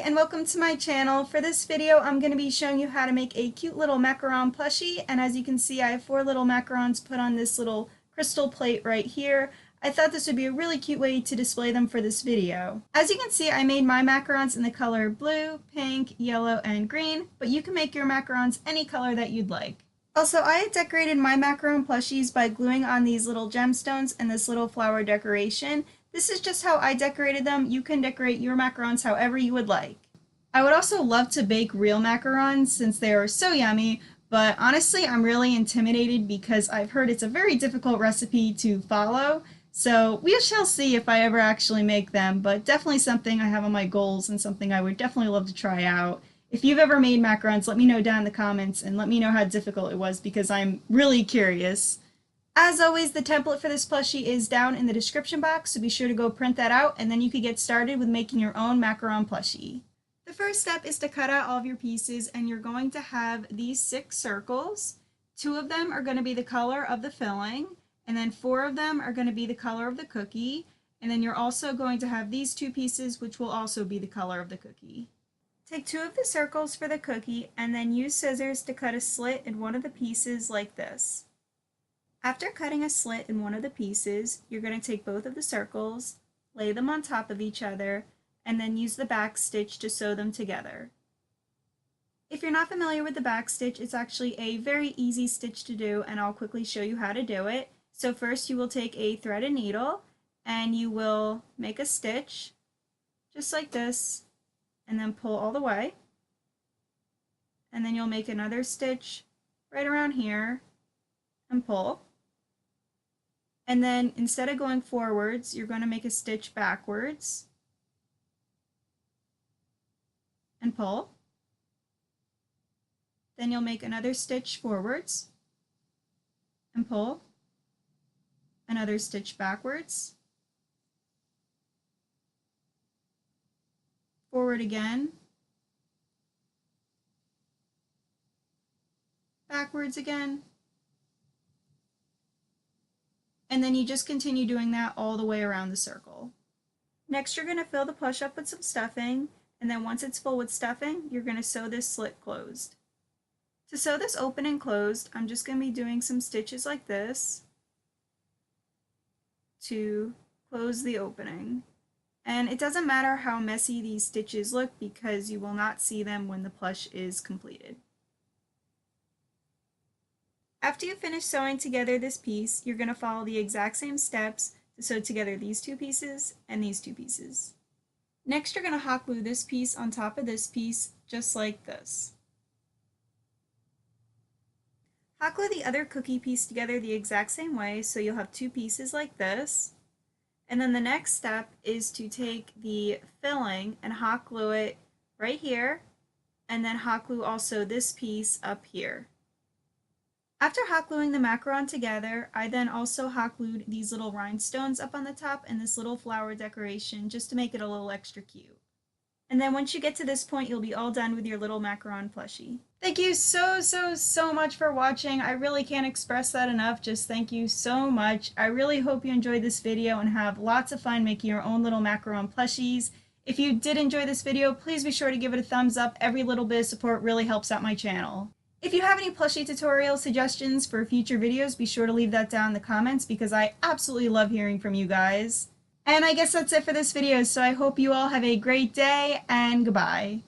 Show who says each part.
Speaker 1: and welcome to my channel. For this video I'm going to be showing you how to make a cute little macaron plushie, and as you can see I have 4 little macarons put on this little crystal plate right here. I thought this would be a really cute way to display them for this video. As you can see, I made my macarons in the color blue, pink, yellow, and green, but you can make your macarons any color that you'd like. Also, I had decorated my macaron plushies by gluing on these little gemstones and this little flower decoration. This is just how I decorated them. You can decorate your macarons however you would like. I would also love to bake real macarons since they are so yummy, but honestly I'm really intimidated because I've heard it's a very difficult recipe to follow. So we shall see if I ever actually make them, but definitely something I have on my goals and something I would definitely love to try out. If you've ever made macarons, let me know down in the comments and let me know how difficult it was because I'm really curious. As always, the template for this plushie is down in the description box, so be sure to go print that out and then you can get started with making your own macaron plushie. The first step is to cut out all of your pieces, and you're going to have these 6 circles. 2 of them are going to be the color of the filling, and then 4 of them are going to be the color of the cookie, and then you're also going to have these 2 pieces which will also be the color of the cookie. Take 2 of the circles for the cookie and then use scissors to cut a slit in one of the pieces like this. After cutting a slit in one of the pieces, you're going to take both of the circles, lay them on top of each other, and then use the back stitch to sew them together. If you're not familiar with the back stitch, it's actually a very easy stitch to do, and I'll quickly show you how to do it. So first you will take a thread and needle and you will make a stitch just like this and then pull all the way, and then you'll make another stitch right around here and pull. And then instead of going forwards, you're going to make a stitch backwards and pull. Then you'll make another stitch forwards and pull, another stitch backwards, forward again, backwards again, and then you just continue doing that all the way around the circle. Next you're going to fill the plush up with some stuffing, and then once it's full with stuffing, you're going to sew this slit closed. To sew this open and closed, I'm just going to be doing some stitches like this to close the opening. And it doesn't matter how messy these stitches look because you will not see them when the plush is completed. After you finish sewing together this piece, you're going to follow the exact same steps to sew together these 2 pieces and these 2 pieces. Next you're going to hot glue this piece on top of this piece just like this. Hot glue the other cookie piece together the exact same way, so you'll have 2 pieces like this. And then the next step is to take the filling and hot glue it right here, and then hot glue also this piece up here. After hot gluing the macaron together, I then also hot glued these little rhinestones up on the top and this little flower decoration just to make it a little extra cute. And then once you get to this point, you'll be all done with your little macaron plushie. Thank you so much for watching. I really can't express that enough. Just thank you so much. I really hope you enjoyed this video and have lots of fun making your own little macaron plushies. If you did enjoy this video, please be sure to give it a thumbs up. Every little bit of support really helps out my channel. If you have any plushie tutorial suggestions for future videos, be sure to leave that down in the comments because I absolutely love hearing from you guys. And I guess that's it for this video, so I hope you all have a great day, and goodbye.